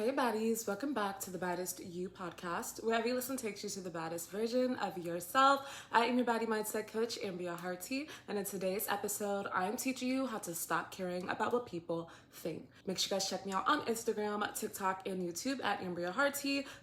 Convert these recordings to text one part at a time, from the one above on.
Hey baddies, welcome back to the Baddest You podcast, where every listen takes you to the baddest version of yourself. I am your baddie mindset coach, Ambria, and in today's episode, I am teaching you how to stop caring about what people think. Make sure you guys check me out on Instagram, TikTok, and YouTube at Ambria.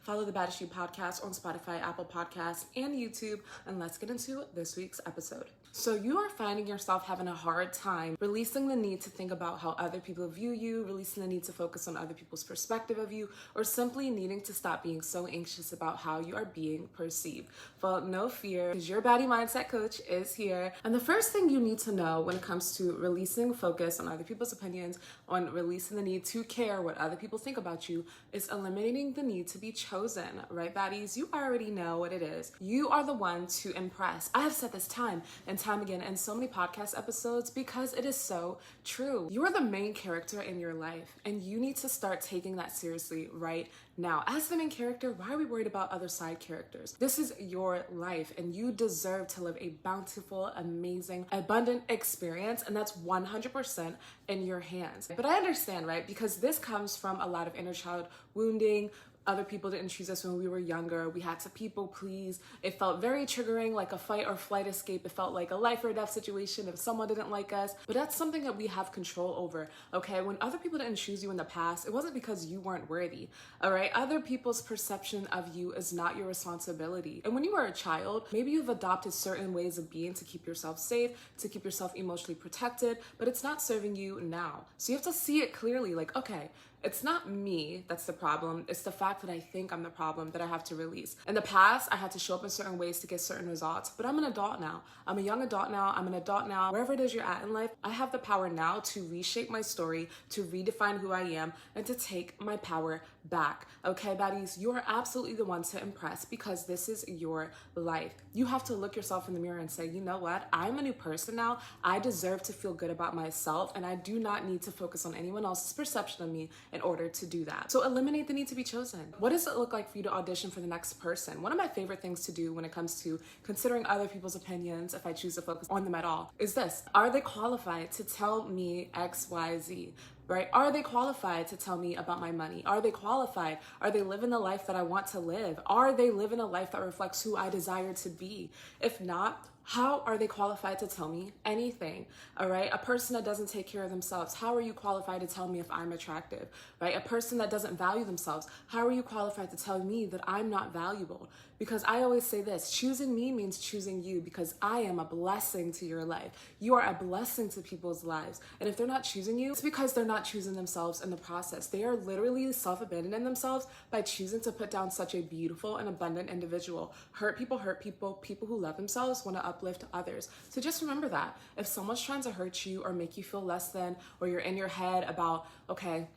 Follow the Baddest You podcast on Spotify, Apple Podcasts, and YouTube, and let's get into this week's episode. So you are finding yourself having a hard time releasing the need to think about how other people view you, releasing the need to focus on other people's perspective of you, or simply needing to stop being so anxious about how you are being perceived. Well, no fear, because your baddie mindset coach is here. And the first thing you need to know when it comes to releasing focus on other people's opinions, on releasing the need to care what other people think about you, is eliminating the need to be chosen, right, baddies? You already know what it is. You are the one to impress. I have said this time and time again in so many podcast episodes because it is so true. You are the main character in your life, and you need to start taking that seriously right now. As the main character, why are we worried about other side characters? This is your life, and you deserve to live a bountiful, amazing, abundant experience, and that's 100% in your hands. But I understand, right? Because this comes from a lot of inner child wounding. Other people didn't choose us when we were younger. We had to people please. It felt very triggering, like a fight or flight escape. It felt like a life or death situation if someone didn't like us. But that's something that we have control over, okay? When other people didn't choose you in the past, it wasn't because you weren't worthy, all right? Other people's perception of you is not your responsibility. And when you were a child, maybe you've adopted certain ways of being to keep yourself safe, to keep yourself emotionally protected, but it's not serving you now. So you have to see it clearly, like, okay, it's not me that's the problem. It's the fact that I think I'm the problem that I have to release. In the past, I had to show up in certain ways to get certain results, but I'm an adult now. I'm a young adult now. I'm an adult now. Wherever it is you're at in life, I have the power now to reshape my story, to redefine who I am, and to take my power back. Okay, baddies, you are absolutely the one to impress because this is your life. You have to look yourself in the mirror and say, you know what? I'm a new person now. I deserve to feel good about myself, and I do not need to focus on anyone else's perception of me in order to do that. So eliminate the need to be chosen. What does it look like for you to audition for the next person? One of my favorite things to do when it comes to considering other people's opinions, if I choose to focus on them at all, is this. Are they qualified to tell me X, Y, Z? Right? Are they qualified to tell me about my money? Are they qualified? Are they living the life that I want to live? Are they living a life that reflects who I desire to be? If not, how are they qualified to tell me anything? All right. A person that doesn't take care of themselves, how are you qualified to tell me if I'm attractive? Right. A person that doesn't value themselves, how are you qualified to tell me that I'm not valuable? Because I always say this, choosing me means choosing you because I am a blessing to your life. You are a blessing to people's lives. And if they're not choosing you, it's because they're not choosing themselves in the process. They are literally self-abandoning themselves by choosing to put down such a beautiful and abundant individual. Hurt people, people who love themselves want to uplift others. So just remember that. If someone's trying to hurt you or make you feel less than, or you're in your head about, okay,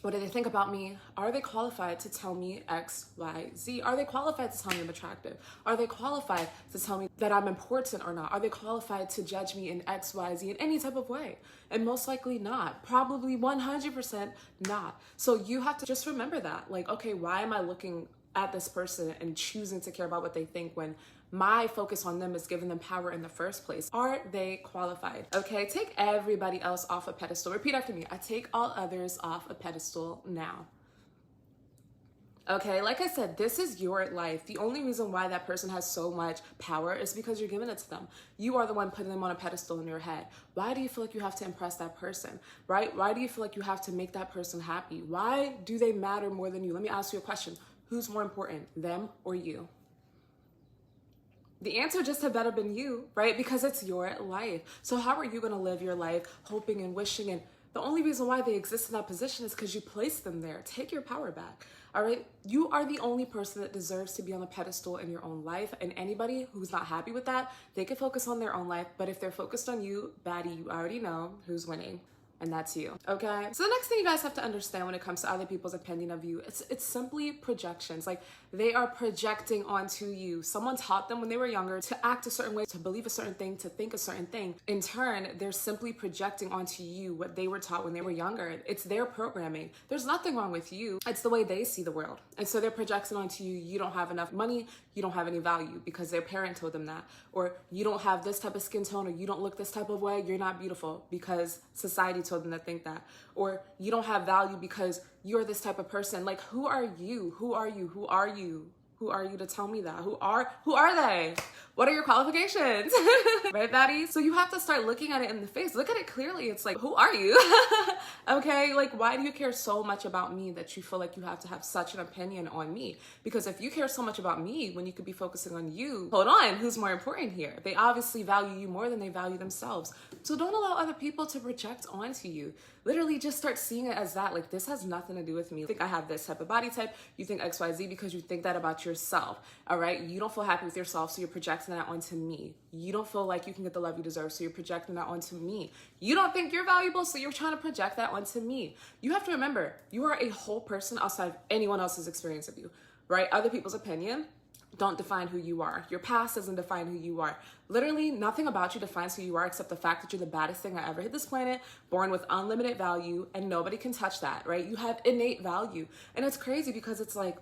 what do they think about me? Are they qualified to tell me X, Y, Z? Are they qualified to tell me I'm attractive? Are they qualified to tell me that I'm important or not? Are they qualified to judge me in X, Y, Z in any type of way? And most likely not. Probably 100% not. So you have to just remember that. Like, okay, why am I looking at this person and choosing to care about what they think when my focus on them is giving them power in the first place? Are they qualified? Okay, take everybody else off a pedestal. Repeat after me. I take all others off a pedestal now. Okay, like I said, this is your life. The only reason why that person has so much power is because you're giving it to them. You are the one putting them on a pedestal in your head. Why do you feel like you have to impress that person, right? Why do you feel like you have to make that person happy? Why do they matter more than you? Let me ask you a question. Who's more important, them or you? The answer just had better been you, right? Because it's your life. So how are you going to live your life hoping and wishing? And the only reason why they exist in that position is because you placed them there. Take your power back, all right? You are the only person that deserves to be on the pedestal in your own life. And anybody who's not happy with that, they can focus on their own life. But if they're focused on you, baddie, you already know who's winning. And that's you, okay? So the next thing you guys have to understand when it comes to other people's opinion of you, it's simply projections. Like, they are projecting onto you. Someone taught them when they were younger to act a certain way, to believe a certain thing, to think a certain thing. In turn, they're simply projecting onto you what they were taught when they were younger. It's their programming. There's nothing wrong with you. It's the way they see the world. And so they're projecting onto you, you don't have enough money, you don't have any value because their parent told them that. Or you don't have this type of skin tone, or you don't look this type of way, you're not beautiful because society told them to think that. Or you don't have value because you're this type of person. Like, who are you? Who are you? Who are you? Who are you to tell me that? Who are they? What are your qualifications? Right, baddies? So you have to start looking at it in the face. Look at it clearly. It's like, who are you? Okay, like, why do you care so much about me that you feel like you have to have such an opinion on me? Because if you care so much about me when you could be focusing on you, hold on, who's more important here? They obviously value you more than they value themselves. So don't allow other people to project onto you. Literally just start seeing it as that. Like, this has nothing to do with me. You think I have this type of body type, you think XYZ because you think that about yourself, all right? You don't feel happy with yourself, so you're projecting that onto me. You don't feel like you can get the love you deserve, so you're projecting that onto me. You don't think you're valuable, so you're trying to project that onto me. You have to remember, you are a whole person outside of anyone else's experience of you, right? Other people's opinion don't define who you are. Your past doesn't define who you are. Literally nothing about you defines who you are except the fact that you're the baddest thing that ever hit this planet, born with unlimited value, and nobody can touch that, right? You have innate value. And it's crazy because it's like,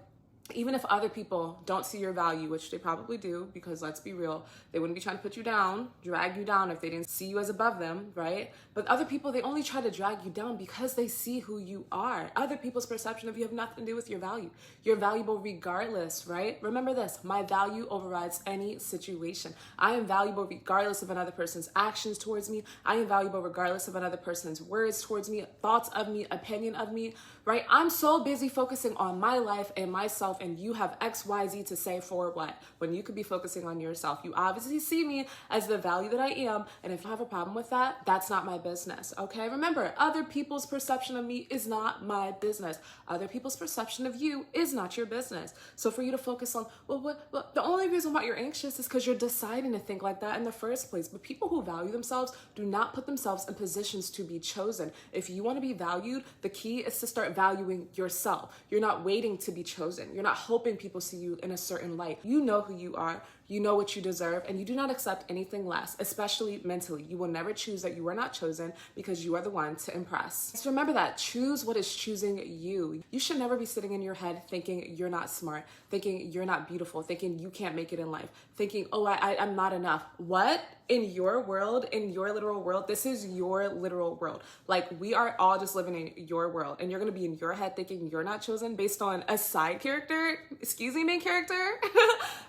even if other people don't see your value, which they probably do, because let's be real, they wouldn't be trying to put you down, drag you down if they didn't see you as above them, right? But other people, they only try to drag you down because they see who you are. Other people's perception of you have nothing to do with your value. You're valuable regardless, right? Remember this, my value overrides any situation. I am valuable regardless of another person's actions towards me. I am valuable regardless of another person's words towards me, thoughts of me, opinion of me, right? I'm so busy focusing on my life and myself, and you have XYZ to say for what? When you could be focusing on yourself. You obviously see me as the value that I am, and if you have a problem with that, that's not my business, okay? Remember, other people's perception of me is not my business. Other people's perception of you is not your business. So for you to focus on, well, the only reason why you're anxious is because you're deciding to think like that in the first place. But people who value themselves do not put themselves in positions to be chosen. If you want to be valued, the key is to start valuing yourself. You're not waiting to be chosen. You're not hoping people see you in a certain light. You know who you are. You know what you deserve, and you do not accept anything less, especially mentally. You will never choose that you are not chosen because you are the one to impress. So remember that. Choose what is choosing you. You should never be sitting in your head thinking you're not smart, thinking you're not beautiful, thinking you can't make it in life, thinking, oh, I'm not enough. What? In your world, in your literal world, this is your literal world. Like, we are all just living in your world, and you're going to be in your head thinking you're not chosen based on a side character, excuse me, main character,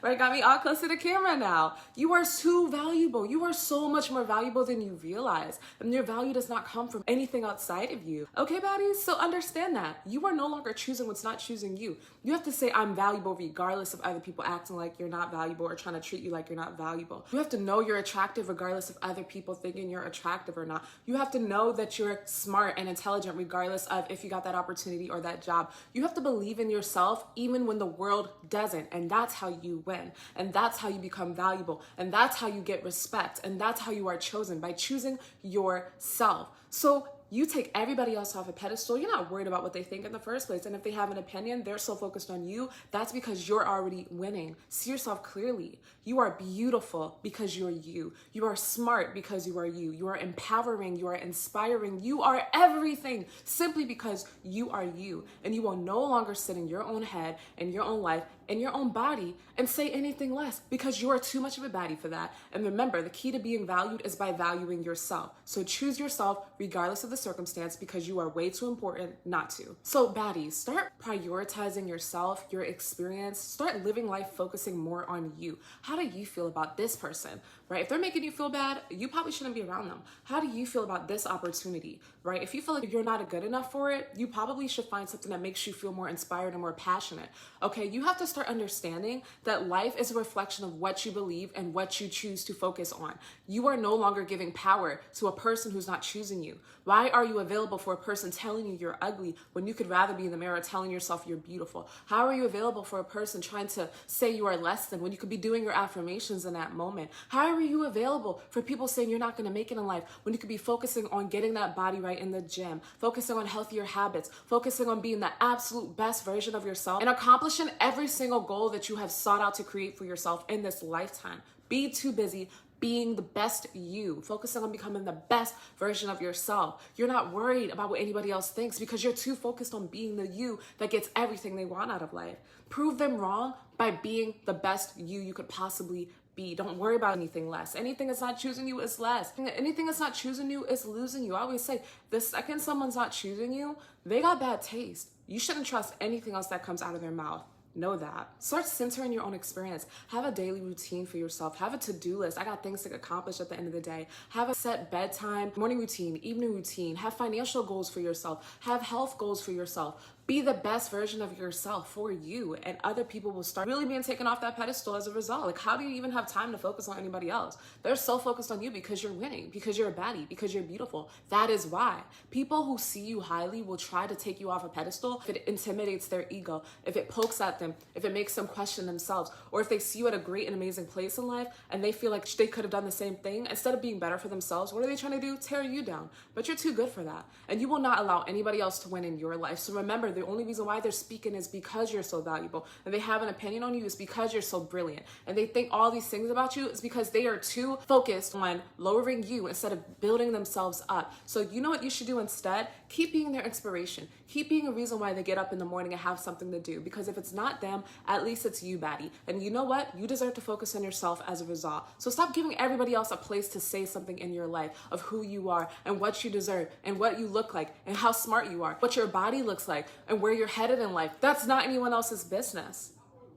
right? Got me all close to the camera now. You are too valuable. You are so much more valuable than you realize, and your value does not come from anything outside of you. Okay, baddies? So understand that. You are no longer choosing what's not choosing you. You have to say, I'm valuable regardless of other people acting like you're not valuable or trying to treat you like you're not valuable. You have to know you're attractive regardless of other people thinking you're attractive or not. You have to know that you're smart and intelligent regardless of if you got that opportunity or that job. You have to believe in yourself even when the world doesn't, and that's how you win, and that's how you become valuable, and that's how you get respect, and that's how you are chosen, by choosing yourself. So you take everybody else off a pedestal. You're not worried about what they think in the first place. And if they have an opinion, they're so focused on you. That's because you're already winning. See yourself clearly. You are beautiful because you're you. You are smart because you are you. You are empowering. You are inspiring. You are everything simply because you are you. And you will no longer sit in your own head, in your own life, in your own body and say anything less, because you are too much of a baddie for that. And remember, the key to being valued is by valuing yourself. So choose yourself regardless of the circumstance, because you are way too important not to. So baddies, start prioritizing yourself, your experience, start living life focusing more on you. How do you feel about this person, right? If they're making you feel bad, you probably shouldn't be around them. How do you feel about this opportunity, right? If you feel like you're not good enough for it, you probably should find something that makes you feel more inspired and more passionate. Okay, you have to start understanding that life is a reflection of what you believe and what you choose to focus on. You are no longer giving power to a person who's not choosing you. Why are you available for a person telling you you're ugly when you could rather be in the mirror telling yourself you're beautiful? How are you available for a person trying to say you are less than when you could be doing your affirmations in that moment? How are you available for people saying you're not going to make it in life when you could be focusing on getting that body right in the gym, focusing on healthier habits, focusing on being the absolute best version of yourself, and accomplishing every single goal that you have sought out to create for yourself in this lifetime? Be too busy being the best you, focusing on becoming the best version of yourself. You're not worried about what anybody else thinks because you're too focused on being the you that gets everything they want out of life. Prove them wrong by being the best you could possibly be. Don't worry about anything less. Anything that's not choosing you is less. Anything that's not choosing you is losing you. I always say, the second someone's not choosing you, they got bad taste. You shouldn't trust anything else that comes out of their mouth. Know that. Start centering your own experience. Have a daily routine for yourself. Have a to-do list. I got things to accomplish at the end of the day. Have a set bedtime, morning routine, evening routine. Have financial goals for yourself. Have health goals for yourself. Be the best version of yourself for you, and other people will start really being taken off that pedestal as a result. Like, how do you even have time to focus on anybody else? They're so focused on you because you're winning, because you're a baddie, because you're beautiful. That is why. People who see you highly will try to take you off a pedestal if it intimidates their ego, if it pokes at them, if it makes them question themselves, or if they see you at a great and amazing place in life and they feel like they could have done the same thing. Instead of being better for themselves, what are they trying to do? Tear you down. But you're too good for that. And you will not allow anybody else to win in your life. So remember, the only reason why they're speaking is because you're so valuable, and they have an opinion on you is because you're so brilliant, and they think all these things about you is because they are too focused on lowering you instead of building themselves up. So you know what you should do instead? Keep being their inspiration. Keep being a reason why they get up in the morning and have something to do, because if it's not them, at least it's you, baddie. And you know what? You deserve to focus on yourself as a result. So stop giving everybody else a place to say something in your life of who you are and what you deserve and what you look like and how smart you are, what your body looks like and where you're headed in life. That's not anyone else's business.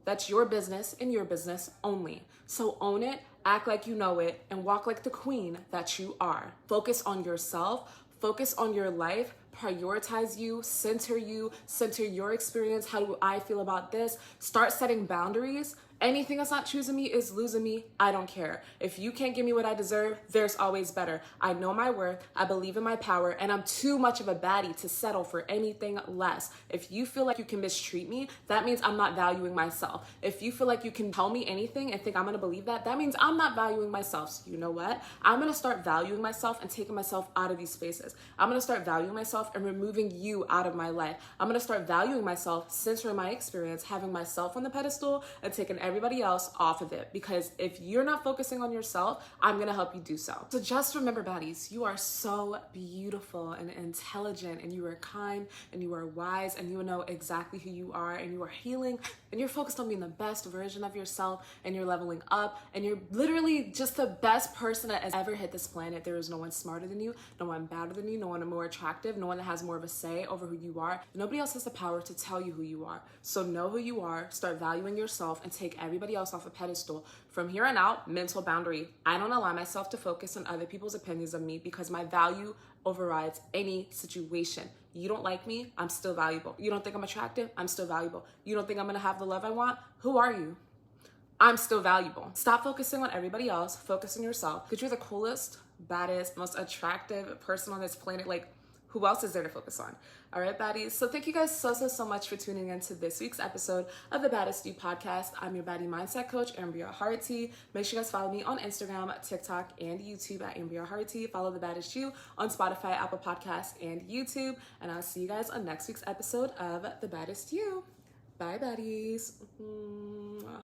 That's your business and your business only. So own it, act like you know it, and walk like the queen that you are. Focus on yourself, focus on your life, prioritize you, center your experience. How do I feel about this? Start setting boundaries. Anything that's not choosing me is losing me. I don't care. If you can't give me what I deserve, there's always better. I know my worth, I believe in my power, and I'm too much of a baddie to settle for anything less. If you feel like you can mistreat me, that means I'm not valuing myself. If you feel like you can tell me anything and think I'm gonna believe that, that means I'm not valuing myself. So you know what? I'm gonna start valuing myself and taking myself out of these spaces. I'm gonna start valuing myself and removing you out of my life. I'm gonna start valuing myself, centering my experience, having myself on the pedestal, and taking everybody else off of it. Because if you're not focusing on yourself, I'm gonna help you do so. So just remember, baddies, you are so beautiful and intelligent, and you are kind, and you are wise, and you know exactly who you are, and you are healing, and you're focused on being the best version of yourself, and you're leveling up, and you're literally just the best person that has ever hit this planet. There is no one smarter than you, no one better than you, no one more attractive, no one that has more of a say over who you are. Nobody else has the power to tell you who you are. So know who you are, start valuing yourself, and take everybody else off a pedestal. From here on out, mental boundary. I don't allow myself to focus on other people's opinions of me because my value overrides any situation. You don't like me, I'm still valuable. You don't think I'm attractive, I'm still valuable. You don't think I'm gonna have the love I want? Who are you? I'm still valuable. Stop focusing on everybody else, focus on yourself, because you're the coolest, baddest, most attractive person on this planet. Like, who else is there to focus on? All right, baddies. So thank you guys so much for tuning in to this week's episode of the Baddest You podcast. I'm your baddie mindset coach, Ambria Harty. Make sure you guys follow me on Instagram, TikTok, and YouTube at Ambria Harty. Follow the Baddest You on Spotify, Apple Podcasts, and YouTube. And I'll see you guys on next week's episode of the Baddest You. Bye, baddies.